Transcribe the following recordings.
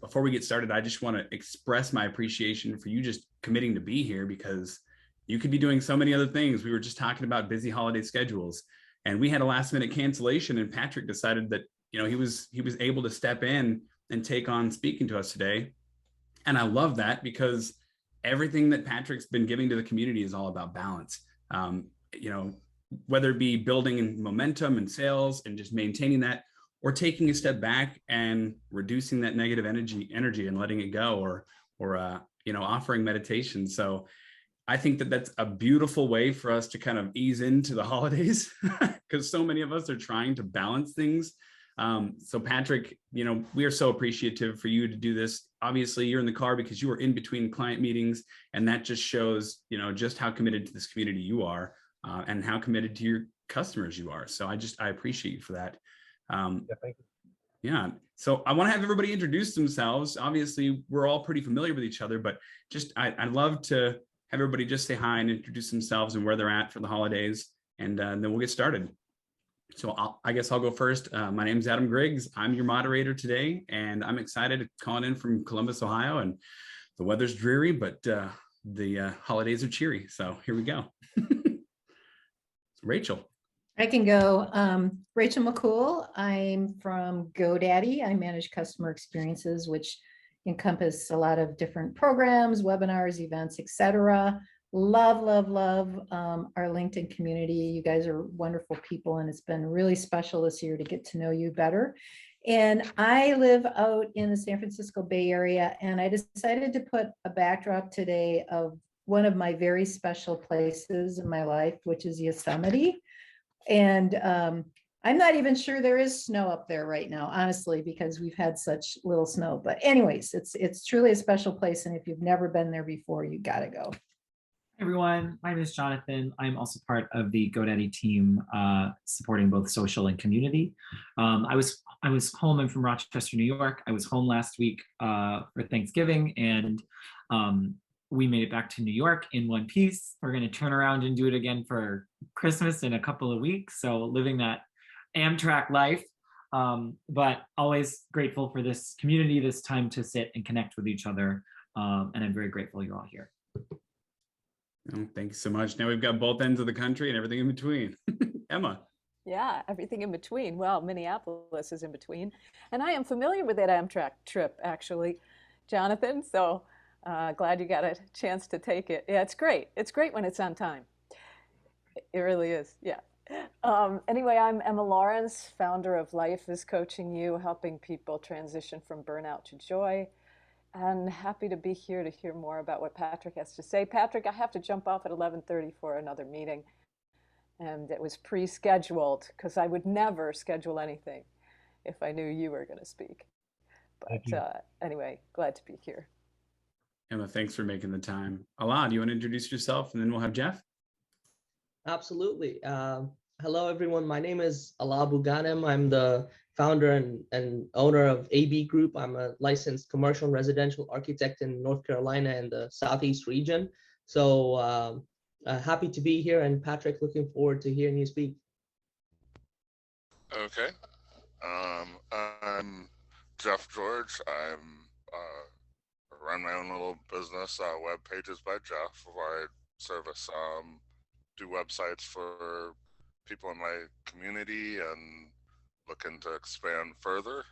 Before we get started, I just want to express my appreciation for you just committing to be here, because you could be doing so many other things. We were just talking about busy holiday schedules, and we had a last minute cancellation, and Patrick decided that, you know, he was able to step in and take on speaking to us today. And I love that, because everything that Patrick's been giving to the community is all about balance. You know, whether it be building momentum and sales and just maintaining that, or taking a step back and reducing that negative energy and letting it go, or you know, offering meditation. So I think that that's a beautiful way for us to kind of ease into the holidays, because so many of us are trying to balance things. So Patrick, you know, we are so appreciative for you to do this. Obviously, you're in the car because you were in between client meetings, and that just shows, you know, just how committed to this community you are, and how committed to your customers you are. So I appreciate you for that. Yeah, thank you. Yeah. So I want to have everybody introduce themselves. Obviously, we're all pretty familiar with each other, but just I'd love to have everybody just say hi and introduce themselves and where they're at for the holidays, and then we'll get started. So I guess I'll go first. My name is Adam Griggs. I'm your moderator today, and I'm excited to call in from Columbus, Ohio. And the weather's dreary, but the holidays are cheery. So here we go. Rachel. I can go. Rachel McCool. I'm from GoDaddy. I manage customer experiences, which encompass a lot of different programs, webinars, events, etc. Love our LinkedIn community. You guys are wonderful people, and it's been really special this year to get to know you better. And I live out in the San Francisco Bay Area, and I decided to put a backdrop today of one of my very special places in my life, which is Yosemite. And I'm not even sure there is snow up there right now, honestly, because we've had such little snow. But anyways, it's truly a special place. And if you've never been there before, you got to go. Hey everyone, my name is Jonathan. I'm also part of the GoDaddy team, supporting both social and community. I was home. I'm from Rochester, New York. I was home last week for Thanksgiving, and we made it back to New York in one piece. We're going to turn around and do it again for Christmas in a couple of weeks. So living that Amtrak life, but always grateful for this community, this time to sit and connect with each other. And I'm very grateful you're all here. Oh, thank you so much. Now we've got both ends of the country and everything in between. Emma. Yeah, everything in between. Well, Minneapolis is in between. And I am familiar with that Amtrak trip, actually, Jonathan. So glad you got a chance to take it. Yeah, it's great. It's great when it's on time. It really is. Yeah. Anyway, I'm Emma Lawrence, founder of Life is Coaching You, helping people transition from burnout to joy. And happy to be here to hear more about what Patrick has to say. Patrick, I have to jump off at 11:30 for another meeting. And it was pre-scheduled, because I would never schedule anything if I knew you were going to speak. But anyway, glad to be here. Emma, thanks for making the time. Alaa, do you want to introduce yourself, and then we'll have Jeff? Absolutely. Hello, everyone. My name is Alaa Buganem. I'm the founder and owner of AB Group. I'm a licensed commercial and residential architect in North Carolina and the Southeast region. So happy to be here. And Patrick, looking forward to hearing you speak. Okay. I'm Jeff George. I run my own little business, Web Pages by Jeff, where I service, do websites for people in my community and looking to expand further.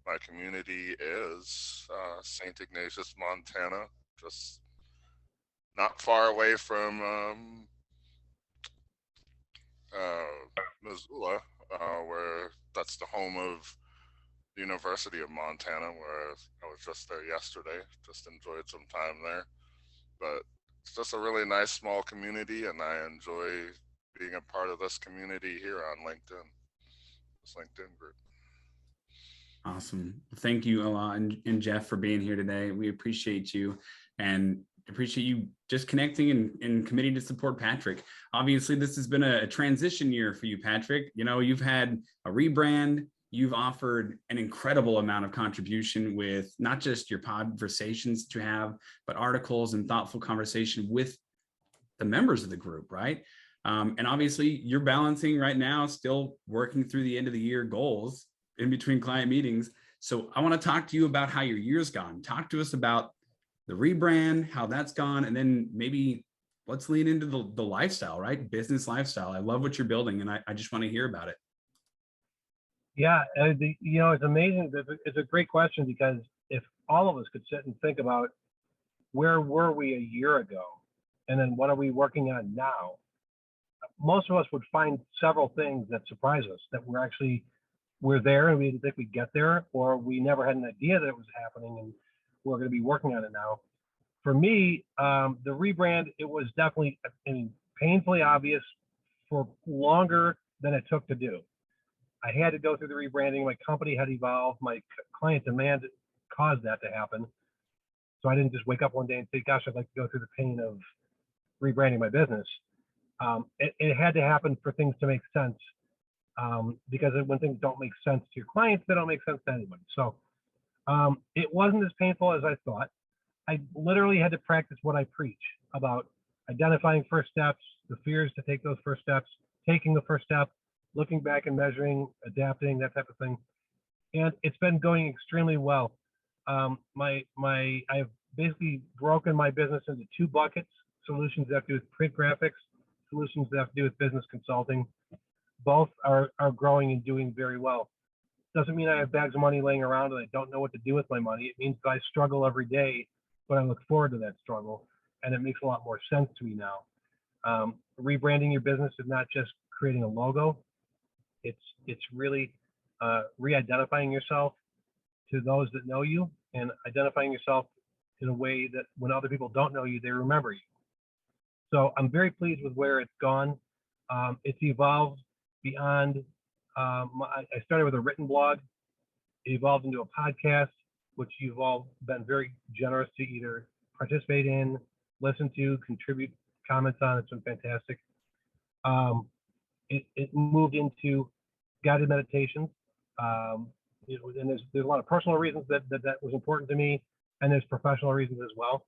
My community is St. Ignatius, Montana, just not far away from Missoula, where that's the home of the University of Montana, where I was just there yesterday, just enjoyed some time there. But it's just a really nice small community, and I enjoy being a part of this community here on LinkedIn, this LinkedIn group. Awesome. Thank you, Alaa and Jeff, for being here today. We appreciate you, and appreciate you just connecting and committing to support Patrick. Obviously, this has been a transition year for you, Patrick. You know, you've had a rebrand. You've offered an incredible amount of contribution with not just your conversations that you have, but articles and thoughtful conversation with the members of the group, right? And obviously, you're balancing right now, still working through the end of the year goals in between client meetings. So I want to talk to you about how your year's gone. Talk to us about the rebrand, how that's gone, and then maybe let's lean into the lifestyle, right? Business lifestyle. I love what you're building, and I just want to hear about it. Yeah, it's amazing. It's a great question, because if all of us could sit and think about where were we a year ago, and then what are we working on now, most of us would find several things that surprise us, that we're there and we didn't think we'd get there, or we never had an idea that it was happening and we're going to be working on it now. For me, the rebrand, it was definitely, painfully obvious for longer than it took to do. I had to go through the rebranding. My company had evolved. My client demand caused that to happen. So I didn't just wake up one day and say, gosh, I'd like to go through the pain of rebranding my business. It had to happen for things to make sense, because when things don't make sense to your clients, they don't make sense to anybody. So it wasn't as painful as I thought. I literally had to practice what I preach about identifying first steps, the fears to take those first steps, taking the first step, looking back and measuring, adapting, that type of thing. And it's been going extremely well. I've basically broken my business into two buckets: solutions that have to do with print graphics, solutions that have to do with business consulting. Both are growing and doing very well. Doesn't mean I have bags of money laying around and I don't know what to do with my money. It means that I struggle every day, but I look forward to that struggle, and it makes a lot more sense to me now. Rebranding your business is not just creating a logo. It's really re-identifying yourself to those that know you, and identifying yourself in a way that when other people don't know you, they remember you. So I'm very pleased with where it's gone. It's evolved beyond, I started with a written blog. It evolved into a podcast, which you've all been very generous to either participate in, listen to, contribute comments on. It's been fantastic. It moved into guided meditations. And there's a lot of personal reasons that was important to me, and there's professional reasons as well.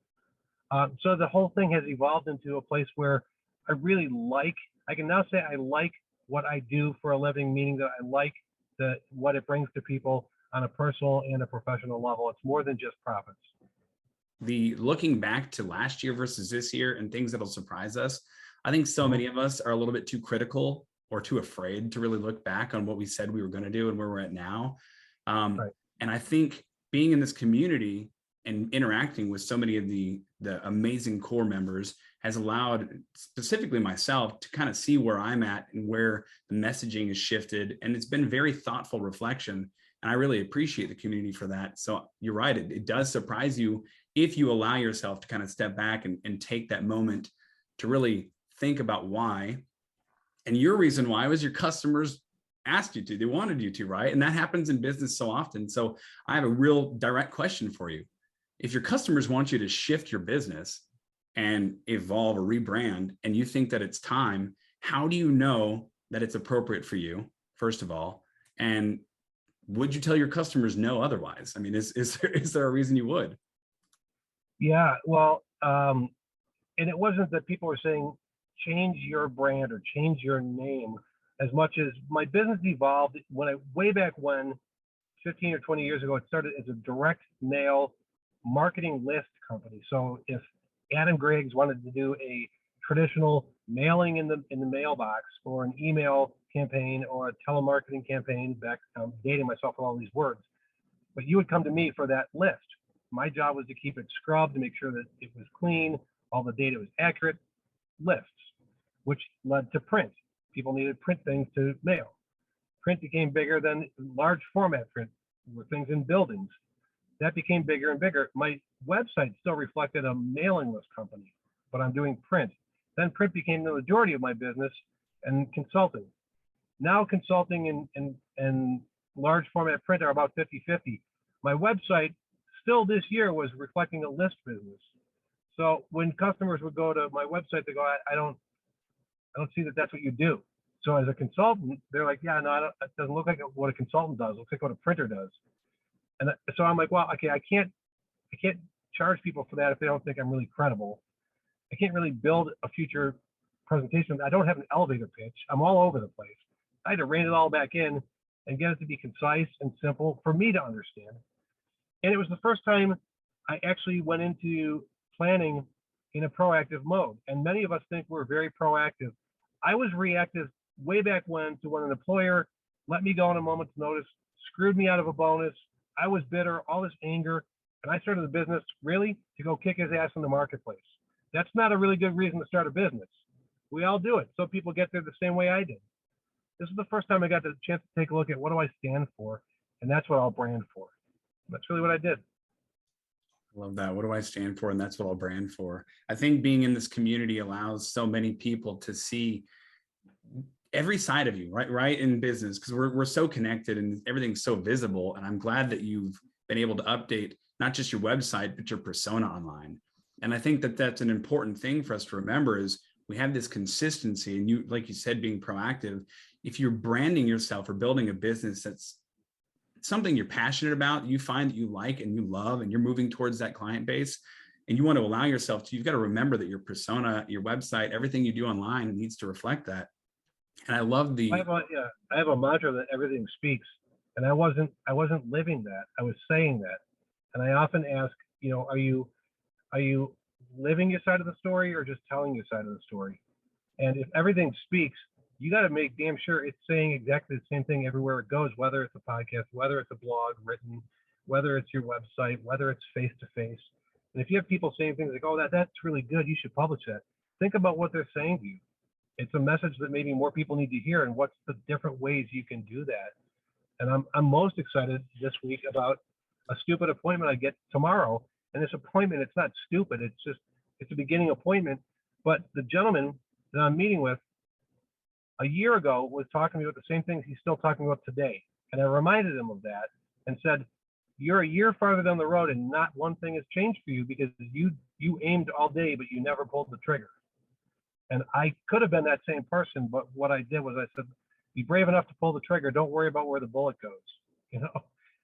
So the whole thing has evolved into a place where I can now say I like what I do for a living, meaning that I like what it brings to people on a personal and a professional level. It's more than just profits. The looking back to last year versus this year and things that'll surprise us, I think so many of us are a little bit too critical or too afraid to really look back on what we said we were going to do and where we're at now. Right. And I think being in this community and interacting with so many of the amazing core members has allowed specifically myself to kind of see where I'm at and where the messaging has shifted. And it's been very thoughtful reflection. And I really appreciate the community for that. So you're right. It does surprise you if you allow yourself to kind of step back and take that moment to really think about why. And your reason why was your customers asked you to, they wanted you to, right? And that happens in business so often. So I have a real direct question for you. If your customers want you to shift your business and evolve or rebrand, and you think that it's time, how do you know that it's appropriate for you, first of all? And would you tell your customers no otherwise? I mean, is there a reason you would? Yeah, well, and it wasn't that people were saying, change your brand or change your name, as much as my business evolved way back when, 15 or 20 years ago, it started as a direct mail marketing list company. So if Adam Griggs wanted to do a traditional mailing in the mailbox, or an email campaign, or a telemarketing campaign, I'm dating myself with all these words, but you would come to me for that list. My job was to keep it scrubbed, to make sure that it was clean, all the data was accurate. Lists, which led to print. People needed print things to mail. Print became bigger than large format print, with things in buildings. That became bigger and bigger. My website still reflected a mailing list company, but I'm doing print. Then print became the majority of my business, and consulting. Now consulting and large format print are about 50-50. My website still this year was reflecting a list business. So when customers would go to my website, they go, I don't see that that's what you do. So as a consultant, they're like, yeah, no, it doesn't look like what a consultant does. It looks like what a printer does. And so I'm like, well, okay, I can't charge people for that if they don't think I'm really credible. I can't really build a future presentation. I don't have an elevator pitch. I'm all over the place. I had to rein it all back in and get it to be concise and simple for me to understand. And it was the first time I actually went into planning in a proactive mode. And many of us think we're very proactive. I was reactive way back when to when an employer let me go on a moment's notice, screwed me out of a bonus. I was bitter, all this anger, and I started the business really to go kick his ass in the marketplace. That's not a really good reason to start a business. We all do it. Some people get there the same way I did. This is the first time I got the chance to take a look at what do I stand for, and that's what I'll brand for. That's really what I did. I love that. What do I stand for? And that's what I'll brand for. I think being in this community allows so many people to see every side of you, right in business, because we're so connected and everything's so visible. And I'm glad that you've been able to update not just your website, but your persona online. And I think that that's an important thing for us to remember is we have this consistency. And you, like you said, being proactive, if you're branding yourself or building a business that's something you're passionate about, you find that you like and you love, and you're moving towards that client base, and you want to allow yourself to, you've got to remember that your persona, your website, everything you do online needs to reflect that. And I love the. I have a mantra that everything speaks, and I wasn't living that. I was saying that, and I often ask, are you living your side of the story or just telling your side of the story? And if everything speaks, you got to make damn sure it's saying exactly the same thing everywhere it goes, whether it's a podcast, whether it's a blog written, whether it's your website, whether it's face-to-face. And if you have people saying things like, oh, that's really good, you should publish that. Think about what they're saying to you. It's a message that maybe more people need to hear, and what's the different ways you can do that. And I'm most excited this week about a stupid appointment I get tomorrow. And this appointment, it's not stupid, it's a beginning appointment. But the gentleman that I'm meeting with a year ago was talking to me about the same things he's still talking about today. And I reminded him of that and said, you're a year farther down the road and not one thing has changed for you because you aimed all day, but you never pulled the trigger. And I could have been that same person, but what I did was I said, be brave enough to pull the trigger. Don't worry about where the bullet goes,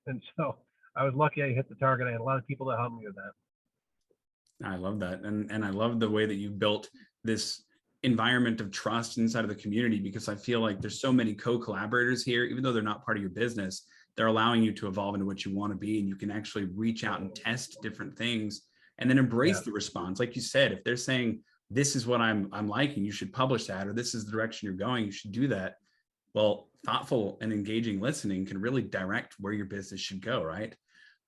And so I was lucky I hit the target. I had a lot of people that helped me with that. I love that. And I love the way that you built this environment of trust inside of the community, because I feel like there's so many co-collaborators here, even though they're not part of your business, they're allowing you to evolve into what you want to be. And you can actually reach out and test different things and then embrace the response. Like you said, if they're saying, this is what I'm liking, you should publish that, or this is the direction you're going, you should do that. Well, thoughtful and engaging listening can really direct where your business should go, right?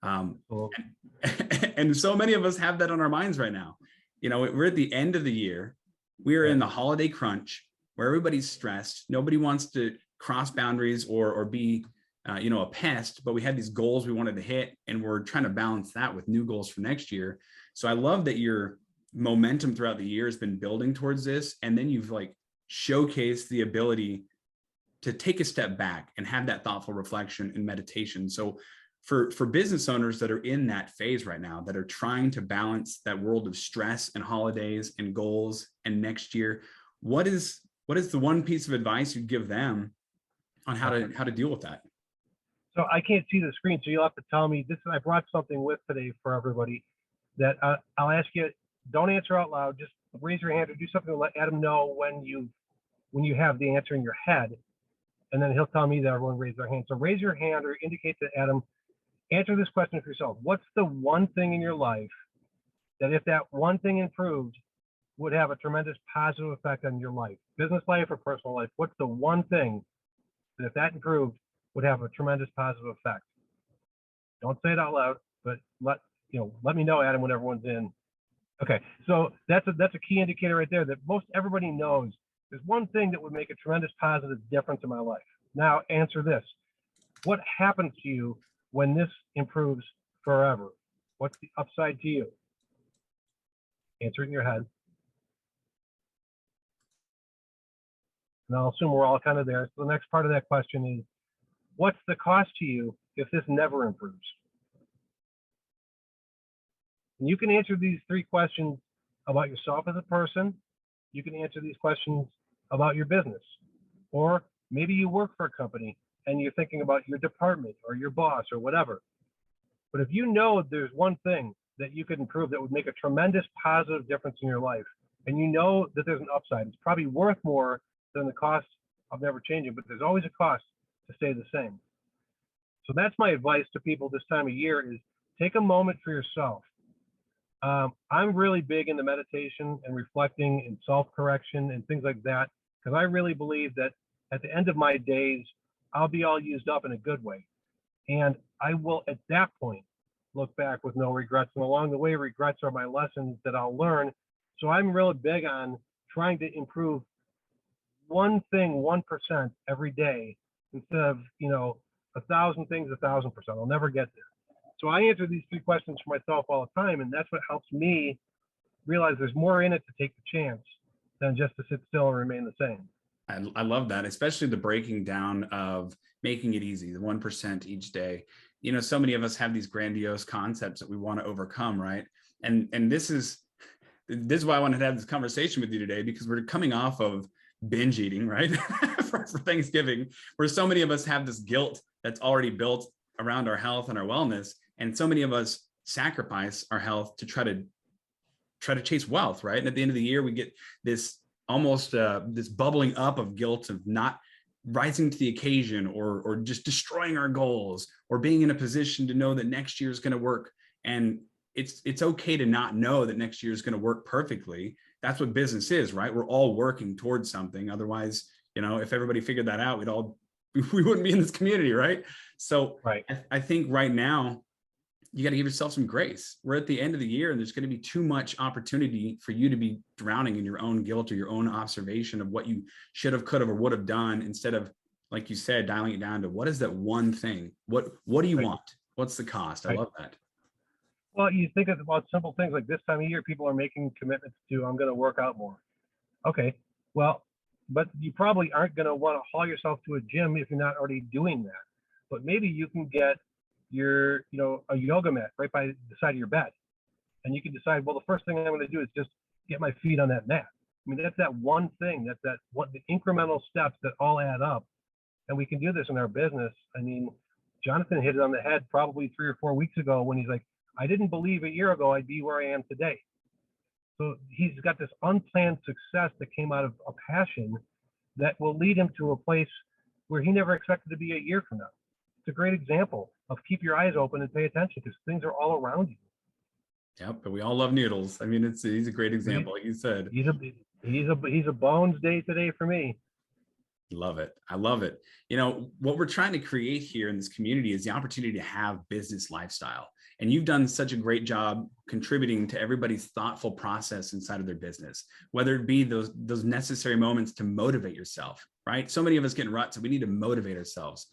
And so many of us have that on our minds right now. We're at the end of the year. We're in the holiday crunch where everybody's stressed. Nobody wants to cross boundaries or be, a pest, but we had these goals we wanted to hit, and we're trying to balance that with new goals for next year. So I love that your momentum throughout the year has been building towards this. And then you've showcased the ability to take a step back and have that thoughtful reflection and meditation. So for business owners that are in that phase right now, that are trying to balance that world of stress and holidays and goals and next year, what is the one piece of advice you'd give them on how to deal with that? So I can't see the screen, so you'll have to tell me this. I brought something with today for everybody that I'll ask you. Don't answer out loud. Just raise your hand or do something to let Adam know when you have the answer in your head, and then he'll tell me that everyone raised their hand. So raise your hand or indicate to Adam. Answer this question for yourself. What's the one thing in your life that if that one thing improved would have a tremendous positive effect on your life, business life or personal life? What's the one thing that if that improved would have a tremendous positive effect? Don't say it out loud, but let me know, Adam, when everyone's in. Okay, so that's a key indicator right there that most everybody knows. There's one thing that would make a tremendous positive difference in my life. Now answer this. What happens to you when this improves forever? What's the upside to you? Answer it in your head. And I'll assume we're all kind of there. So the next part of that question is, what's the cost to you if this never improves? And you can answer these three questions about yourself as a person. You can answer these questions about your business. Or maybe you work for a company and you're thinking about your department or your boss or whatever. But if you know there's one thing that you could improve that would make a tremendous positive difference in your life, and you know that there's an upside, it's probably worth more than the cost of never changing, but there's always a cost to stay the same. So that's my advice to people this time of year is take a moment for yourself. I'm really big into meditation and reflecting and self-correction and things like that, because I really believe that at the end of my days, I'll be all used up in a good way. And I will, at that point, look back with no regrets. And along the way, regrets are my lessons that I'll learn. So I'm really big on trying to improve one thing, 1% every day, instead of, 1,000 things, 1,000%. I'll never get there. So I answer these 3 questions for myself all the time. And that's what helps me realize there's more in it to take the chance than just to sit still and remain the same. I love that, especially the breaking down of making it easy, the 1% each day. So many of us have these grandiose concepts that we want to overcome, right? And this is why I wanted to have this conversation with you today, because we're coming off of binge eating, right? for Thanksgiving, where so many of us have this guilt that's already built around our health and our wellness. And so many of us sacrifice our health to try to chase wealth, right? And at the end of the year, we get this almost this bubbling up of guilt of not rising to the occasion, or just destroying our goals, or being in a position to know that next year is going to work. And it's okay to not know that next year is going to work perfectly. That's what business is, right? We're all working towards something. Otherwise, if everybody figured that out, we wouldn't be in this community, right? So right. I think right now, you got to give yourself some grace. We're at the end of the year, and there's going to be too much opportunity for you to be drowning in your own guilt or your own observation of what you should have, could have, or would have done, instead of, like you said, dialing it down to what is that one thing? What do you want? What's the cost? I love that. Well, you think about simple things like this time of year, people are making commitments to, I'm going to work out more. Okay, well, but you probably aren't going to want to haul yourself to a gym if you're not already doing that. But maybe you can get your, a yoga mat right by the side of your bed. And you can decide, well, the first thing I'm going to do is just get my feet on that mat. I mean, that's that one thing, the incremental steps that all add up. And we can do this in our business. I mean, Jonathan hit it on the head probably 3 or 4 weeks ago when he's like, I didn't believe a year ago I'd be where I am today. So he's got this unplanned success that came out of a passion that will lead him to a place where he never expected to be a year from now. It's a great example of keep your eyes open and pay attention, because things are all around you. Yep, but we all love noodles. I mean, he's a great example, like you said. He's a Bones day today for me. Love it. I love it. What we're trying to create here in this community is the opportunity to have business lifestyle. And you've done such a great job contributing to everybody's thoughtful process inside of their business, whether it be those necessary moments to motivate yourself, right? So many of us get in ruts, so we need to motivate ourselves.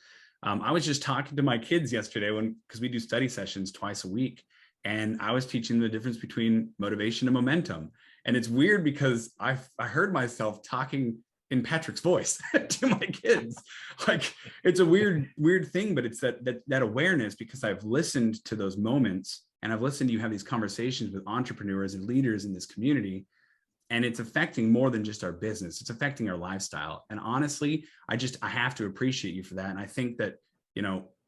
I was just talking to my kids yesterday because we do study sessions twice a week. And I was teaching the difference between motivation and momentum. And it's weird because I heard myself talking in Patrick's voice to my kids. Like, it's a weird thing, but it's that awareness, because I've listened to those moments, and I've listened to you have these conversations with entrepreneurs and leaders in this community, and it's affecting more than just our business. It's affecting our lifestyle. And honestly, I have to appreciate you for that. And I think that,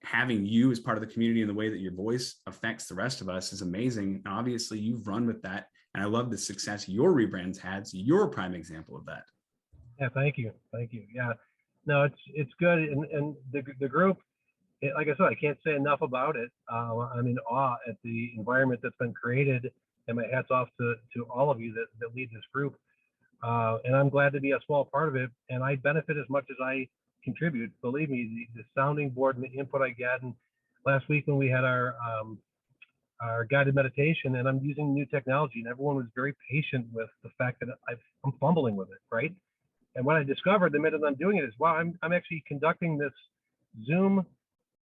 having you as part of the community and the way that your voice affects the rest of us is amazing. And obviously you've run with that. And I love the success your rebrand's had. So you're a prime example of that. Yeah, thank you. Yeah, no, it's good, and the group, like I said, I can't say enough about it. I'm in awe at the environment that's been created, and my hat's off to all of you that lead this group. And I'm glad to be a small part of it, and I benefit as much as I contribute. Believe me, the sounding board and the input I get. And last week when we had our guided meditation, and I'm using new technology, and everyone was very patient with the fact that I'm fumbling with it, right? And what I discovered the minute I'm doing it is, wow, I'm actually conducting this Zoom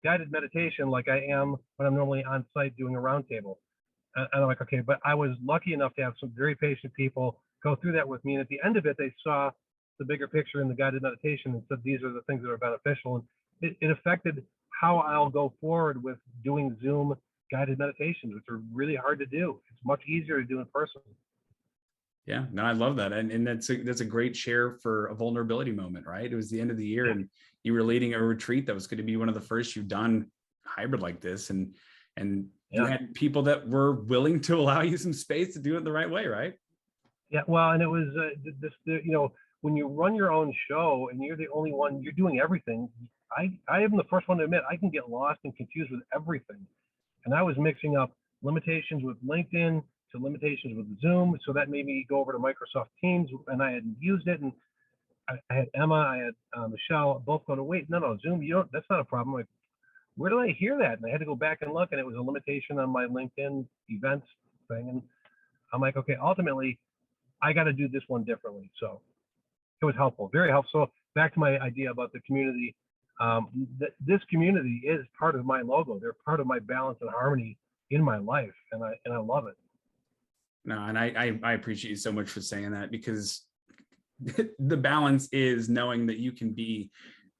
guided meditation like I am when I'm normally on site doing a roundtable. And I'm like, okay, but I was lucky enough to have some very patient people go through that with me. And at the end of it, they saw the bigger picture in the guided meditation and said, these are the things that are beneficial. And it affected how I'll go forward with doing Zoom guided meditations, which are really hard to do. It's much easier to do in person. Yeah, no, I love that. And that's a great share for a vulnerability moment, right? It was the end of the year, and you were leading a retreat that was going to be one of the first you've done hybrid like this. And you had people that were willing to allow you some space to do it the right way, right? Yeah, well, and it was when you run your own show and you're the only one, you're doing everything, I am the first one to admit I can get lost and confused with everything. And I was mixing up limitations with LinkedIn to limitations with Zoom. So that made me go over to Microsoft Teams, and I hadn't used it. And I had Emma, I had Michelle, both going, wait, no, Zoom, you don't, that's not a problem. Like, where did I hear that? And I had to go back and look, and it was a limitation on my LinkedIn events thing. And I'm like, okay, ultimately, I got to do this one differently. So it was helpful, very helpful. So back to my idea about the community. This community is part of my logo. They're part of my balance and harmony in my life, and I love it. No, and I appreciate you so much for saying that, because the balance is knowing that you can be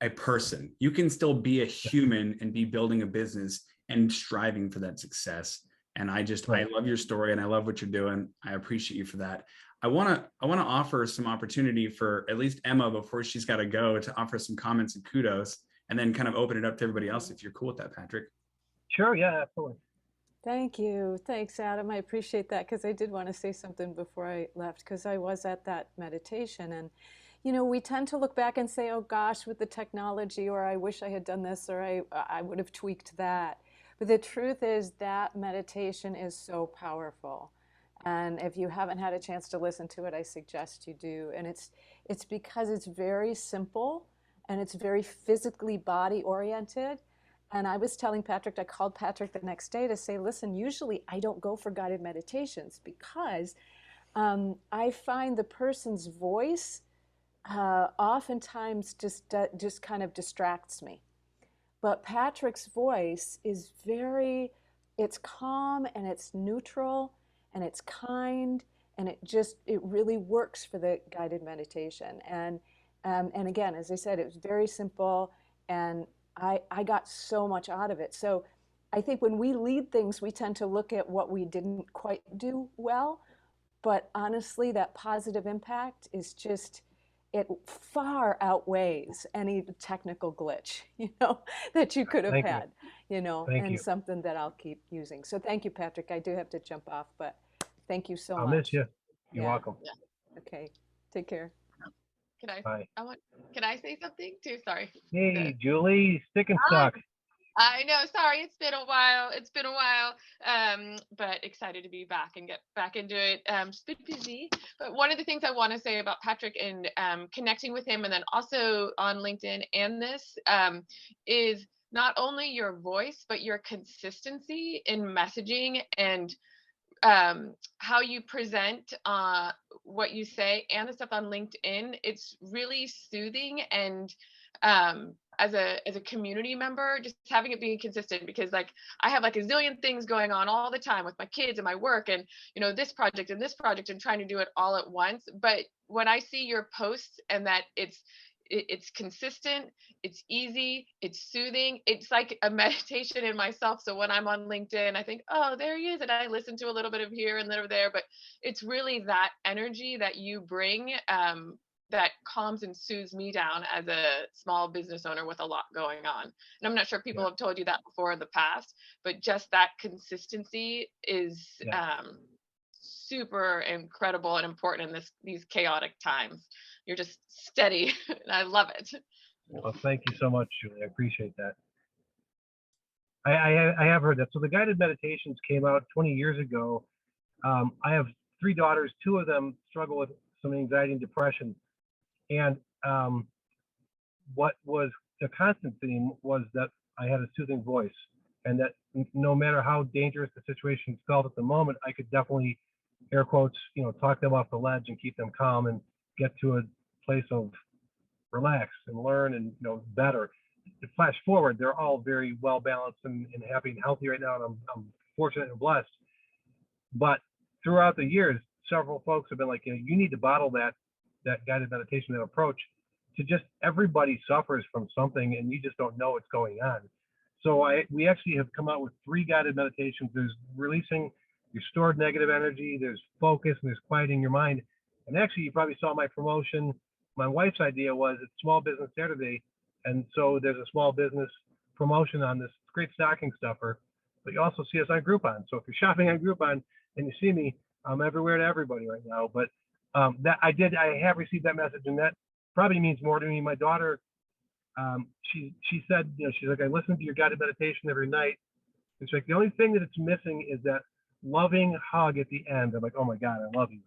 a person. You can still be a human and be building a business and striving for that success. And I love your story, and I love what you're doing. I appreciate you for that. I want to offer some opportunity for at least Emma, before she's got to go, to offer some comments and kudos, and then kind of open it up to everybody else, if you're cool with that, Patrick. Sure, yeah, absolutely. Thank you. Thanks, Adam. I appreciate that, because I did want to say something before I left, because I was at that meditation. And, you know, we tend to look back and say, oh gosh, with the technology, or I wish I had done this, or I would have tweaked that. But the truth is that meditation is so powerful. And if you haven't had a chance to listen to it, I suggest you do. And it's because it's very simple, and it's very physically body oriented. And I was telling Patrick, I called Patrick the next day to say, listen, usually I don't go for guided meditations, because I find the person's voice oftentimes just kind of distracts me. But Patrick's voice is it's calm, and it's neutral, and it's kind, and it really works for the guided meditation. And again, as I said, it was very simple, and I got so much out of it. So I think when we lead things, we tend to look at what we didn't quite do well, but honestly, that positive impact is it far outweighs any technical glitch, that you could have had, and something that I'll keep using. So thank you, Patrick. I do have to jump off, but thank you so much. I'll miss you. You're welcome. Yeah. Okay. Take care. Bye. Can I say something too? Sorry. Hey, Julie, stick and stuck. I know. Sorry, it's been a while. But excited to be back and get back into it. Just been busy. But one of the things I want to say about Patrick and connecting with him, and then also on LinkedIn and this, is not only your voice, but your consistency in messaging and how you present what you say and the stuff on LinkedIn. It's really soothing, and as a community member, just having it being consistent, because like I have like a zillion things going on all the time with my kids and my work, and this project and this project, and trying to do it all at once. But when I see your posts and that it's consistent, it's easy, it's soothing, it's like a meditation in myself. So when I'm on LinkedIn, I think, oh, there he is, and I listen to a little bit of here and there, but it's really that energy that you bring that calms and soothes me down as a small business owner with a lot going on. And I'm not sure if people have told you that before in the past, but just that consistency is super incredible and important in these chaotic times. You're just steady, and I love it. Well, thank you so much, Julie. I appreciate that. I have heard that. So the guided meditations came out 20 years ago. I have 3 daughters. 2 of them struggle with some anxiety and depression. And what was the constant theme was that I had a soothing voice, and that no matter how dangerous the situation felt at the moment, I could definitely, air quotes, talk them off the ledge and keep them calm and get to a place of relax and learn and better. To flash forward, they're all very well balanced and happy and healthy right now, and I'm fortunate and blessed. But throughout the years, several folks have been like, you need to bottle that guided meditation, that approach, to just everybody suffers from something and you just don't know what's going on. So we actually have come out with 3 guided meditations. There's releasing your stored negative energy, there's focus, and there's quieting your mind. And actually, you probably saw my promotion. My wife's idea was it's Small Business Saturday, and so there's a small business promotion on this great stocking stuffer, but you also see us on Groupon. So if you're shopping on Groupon and you see me, I'm everywhere to everybody right now. But I have received that message, and that probably means more to me. My daughter she said, she's like, I listen to your guided meditation every night. It's like the only thing that it's missing is that loving hug at the end. I'm like, oh my God, I love you.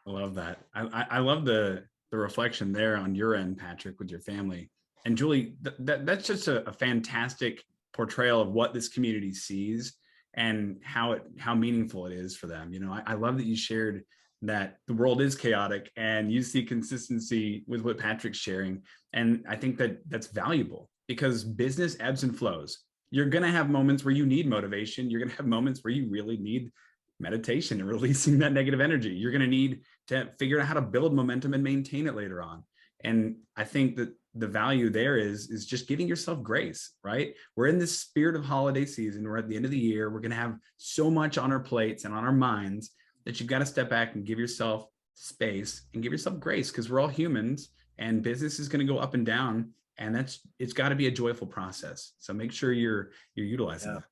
I love that. I love the reflection there on your end, Patrick, with your family. And Julie, that's just a fantastic portrayal of what this community sees and how meaningful it is for them. I love that you shared that the world is chaotic and you see consistency with what Patrick's sharing. And I think that's valuable because business ebbs and flows. You're going to have moments where you need motivation. You're going to have moments where you really need meditation and releasing that negative energy. You're going to need to figure out how to build momentum and maintain it later on. And I think that the value there is just giving yourself grace, right? We're in this spirit of holiday season. We're at the end of the year. We're going to have so much on our plates and on our minds that you've got to step back and give yourself space and give yourself grace, because we're all humans and business is going to go up and down, and it's got to be a joyful process. So make sure you're utilizing that.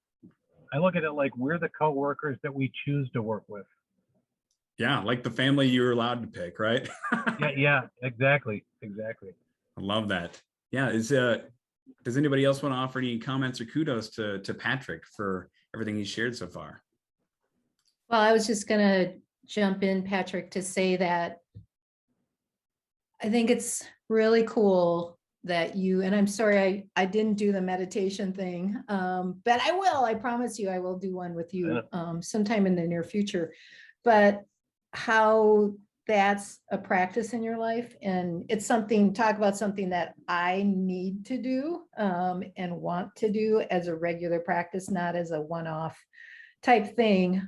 I look at it like we're the coworkers that we choose to work with. Yeah, like the family you're allowed to pick, right? yeah, exactly. I love that. Yeah, does anybody else want to offer any comments or kudos to Patrick for everything he shared so far? Well, I was just going to jump in, Patrick, to say that I think it's really cool that you, and I'm sorry I didn't do the meditation thing, but I will. I promise you I will do one with you sometime in the near future. But how that's a practice in your life, and it's something, talk about something that I need to do and want to do as a regular practice, not as a one-off type thing.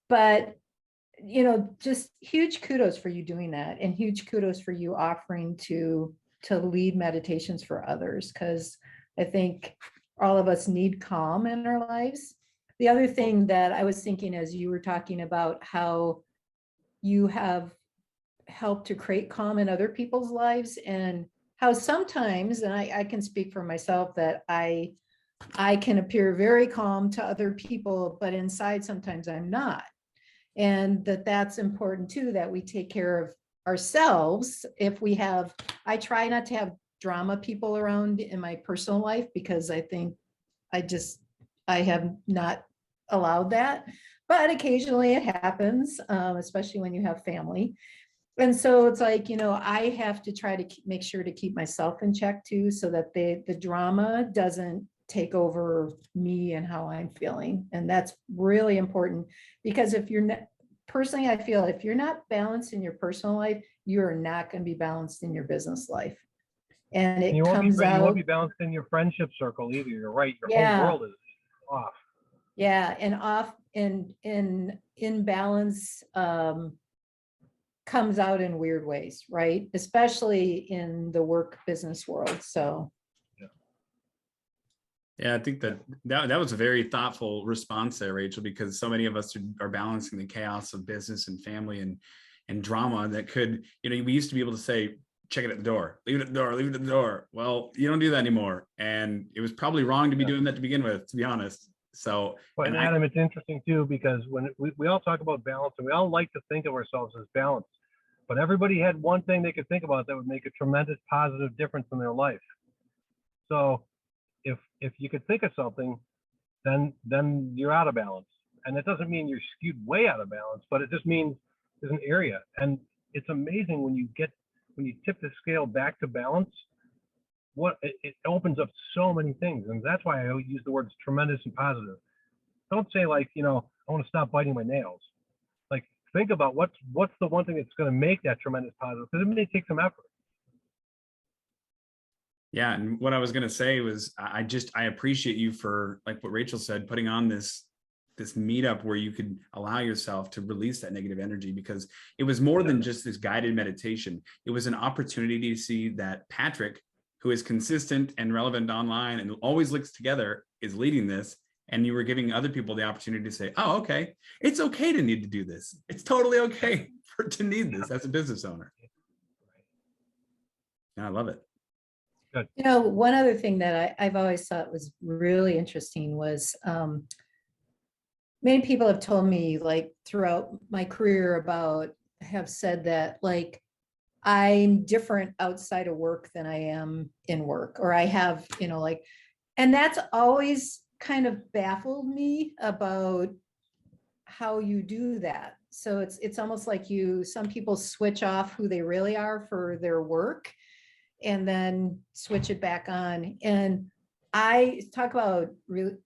But just huge kudos for you doing that, and huge kudos for you offering to lead meditations for others, because I think all of us need calm in our lives. The other thing that I was thinking as you were talking about how you have helped to create calm in other people's lives, and how sometimes, and I can speak for myself, that I can appear very calm to other people, but inside sometimes I'm not. And that's important too, that we take care of ourselves. I try not to have drama people around in my personal life, because I think I have not allowed that, but occasionally it happens, especially when you have family. And so it's like, I have to try to make sure to keep myself in check too, so that the drama doesn't take over me and how I'm feeling. And that's really important, because if you're not, personally, I feel if you're not balanced in your personal life, you're not going to be balanced in your business life. And it comes out. You won't be balanced in your friendship circle either. You're right. Your whole world is off. Yeah, and off in imbalance comes out in weird ways, right? Especially in the work business world. So. Yeah, I think that was a very thoughtful response there, Rachel, because so many of us are balancing the chaos of business and family and drama that could, we used to be able to say, check it at the door, leave it at the door, leave it at the door. Well, you don't do that anymore. And it was probably wrong to be doing that to begin with, to be honest. So, and Adam, it's interesting too, because when we all talk about balance, and we all like to think of ourselves as balanced, but everybody had one thing they could think about that would make a tremendous positive difference in their life. So if you could think of something, then you're out of balance. And it doesn't mean you're skewed way out of balance, but it just means there's an area. And it's amazing when you tip the scale back to balance, it opens up so many things. And that's why I always use the words tremendous and positive. Don't say like, I want to stop biting my nails. Like, think about what's the one thing that's going to make that tremendous positive, because it may take some effort. Yeah, and what I was going to say was I appreciate you for, like what Rachel said, putting on this meetup where you could allow yourself to release that negative energy, because it was more than just this guided meditation. It was an opportunity to see that Patrick, who is consistent and relevant online and always links together, is leading this. And you were giving other people the opportunity to say, oh, okay, it's okay to need to do this. It's totally okay to need this as a business owner. And I love it. Good. One other thing that I've always thought was really interesting was many people have told me, like, throughout my career have said that, like, I'm different outside of work than I am in work, or I have, like, and that's always kind of baffled me about how you do that. So it's almost like some people switch off who they really are for their work and then switch it back on. And I talk about really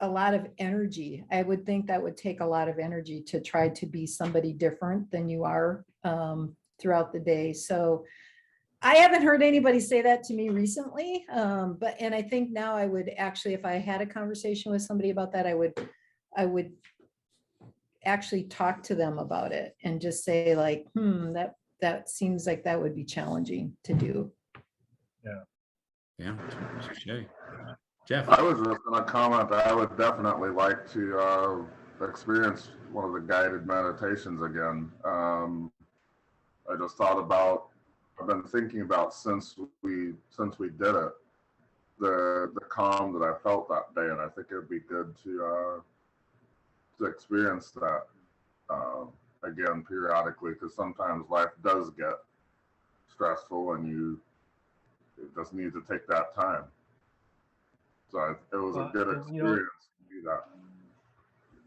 a lot of energy. I would think that would take a lot of energy to try to be somebody different than you are throughout the day. So I haven't heard anybody say that to me recently. And I think now I would actually, if I had a conversation with somebody about that, I would actually talk to them about it and just say like, that seems like that would be challenging to do. Yeah. Jeff. I was just going to comment that I would definitely like to experience one of the guided meditations again. I just thought about, I've been thinking about since we did it, the calm that I felt that day, and I think it would be good to experience that again periodically, because sometimes life does get stressful and you just need to take that time. So it was a good experience to do that.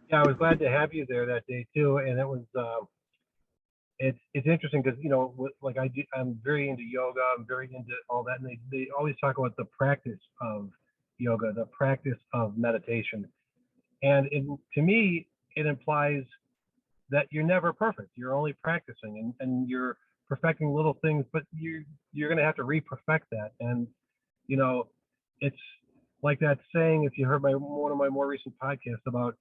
Yeah, I was glad to have you there that day too, and it was it's interesting because like I'm very into yoga, I'm very into all that, and they always talk about the practice of yoga, the practice of meditation, and to me it implies that you're never perfect. You're only practicing, and you're perfecting little things, but you're going to have to re-perfect that. And it's like that saying, if you heard one of my more recent podcasts about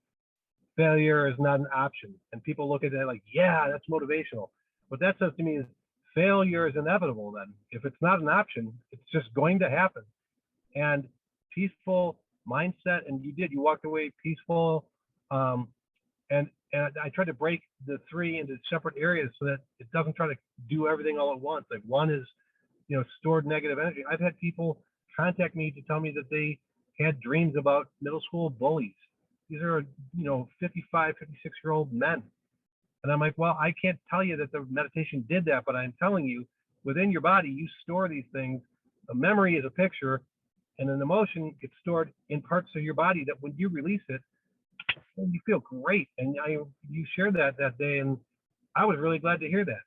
failure is not an option, and people look at that like, yeah, that's motivational. What that says to me is failure is inevitable. Then if it's not an option, it's just going to happen. And peaceful mindset, and you walked away peaceful, and I try to break the three into separate areas so that it doesn't try to do everything all at once. Like one is, stored negative energy. I've had people contact me to tell me that they had dreams about middle school bullies. These are, 55, 56-year-old men. And I'm like, well, I can't tell you that the meditation did that, but I'm telling you, within your body, you store these things. A memory is a picture, and an emotion gets stored in parts of your body that when you release it, you feel great. And you shared that day, and I was really glad to hear that.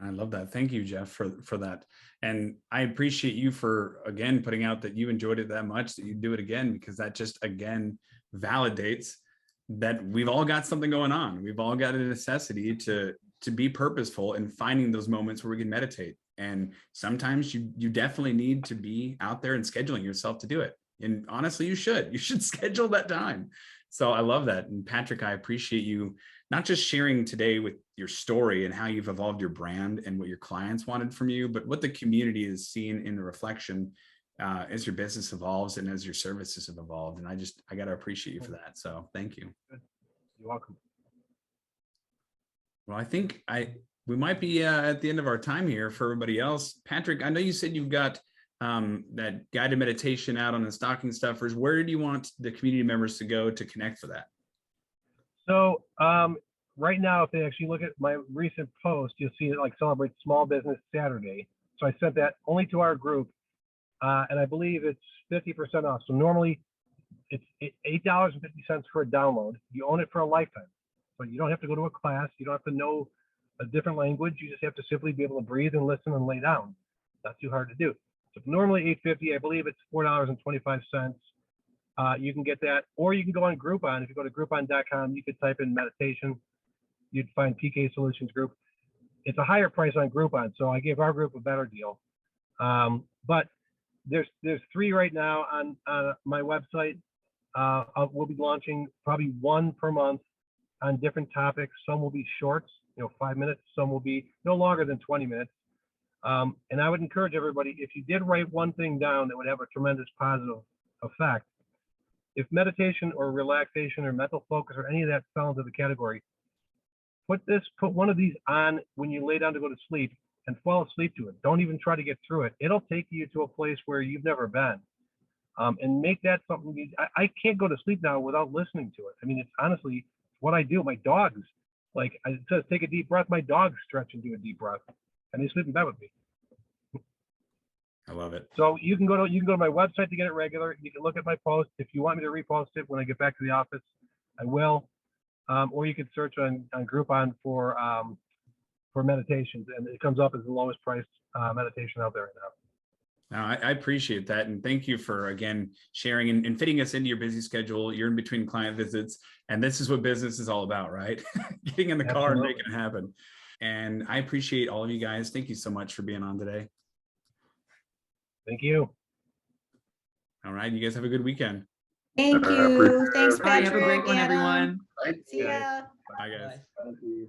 I love that. Thank you, Jeff, for that. And I appreciate you for, again, putting out that you enjoyed it that much that you do it again, because that just, again, validates that we've all got something going on. We've all got a necessity to be purposeful in finding those moments where we can meditate. And sometimes you definitely need to be out there and scheduling yourself to do it. And honestly, you should schedule that time. So I love that. And Patrick, I appreciate you not just sharing today with your story and how you've evolved your brand and what your clients wanted from you, but what the community is seeing in the reflection as your business evolves and as your services have evolved. And I got to appreciate you for that. So thank you. You're welcome. Well, I think we might be at the end of our time here for everybody else. Patrick, I know you said you've got that guided meditation out on the stocking stuffers. Where do you want the community members to go to connect for that? So right now, if they actually look at my recent post, you'll see it like Celebrate Small Business Saturday. So I sent that only to our group, and I believe it's 50% off. So normally it's $8.50 for a download. You own it for a lifetime. So you don't have to go to a class. You don't have to know a different language. You just have to simply be able to breathe and listen and lay down. Not too hard to do. So normally $8.50, I believe it's $4.25. You can get that, or you can go on Groupon. If you go to groupon.com, you could type in meditation. You'd find PK Solutions Group. It's a higher price on Groupon, so I gave our group a better deal. But there's 3 right now on my website. We'll be launching probably 1 per month on different topics. Some will be shorts, 5 minutes. Some will be no longer than 20 minutes. And I would encourage everybody, if you did write one thing down that would have a tremendous positive effect, if meditation or relaxation or mental focus or any of that fell into the category, put one of these on when you lay down to go to sleep and fall asleep to it. Don't even try to get through it. It'll take you to a place where you've never been. And make that something. I can't go to sleep now without listening to it. I mean, it's honestly what I do. My dogs, like it says, take a deep breath. My dogs stretch and do a deep breath. and they sleep in bed with me. I love it. So you can go to my website to get it regular. You can look at my posts. If you want me to repost it when I get back to the office, I will. Or you can search on Groupon for meditations, and it comes up as the lowest priced meditation out there right now. Now, I appreciate that. And thank you for, again, sharing and fitting us into your busy schedule. You're in between client visits. And this is what business is all about, right? Getting in the car and making it happen. And I appreciate all of you guys. Thank you so much for being on today. Thank you. All right. You guys have a good weekend. Thank you. Thanks, Bye. Patrick. Have a great one, Adam. everyone. See ya. Bye, guys. Bye. Thank you.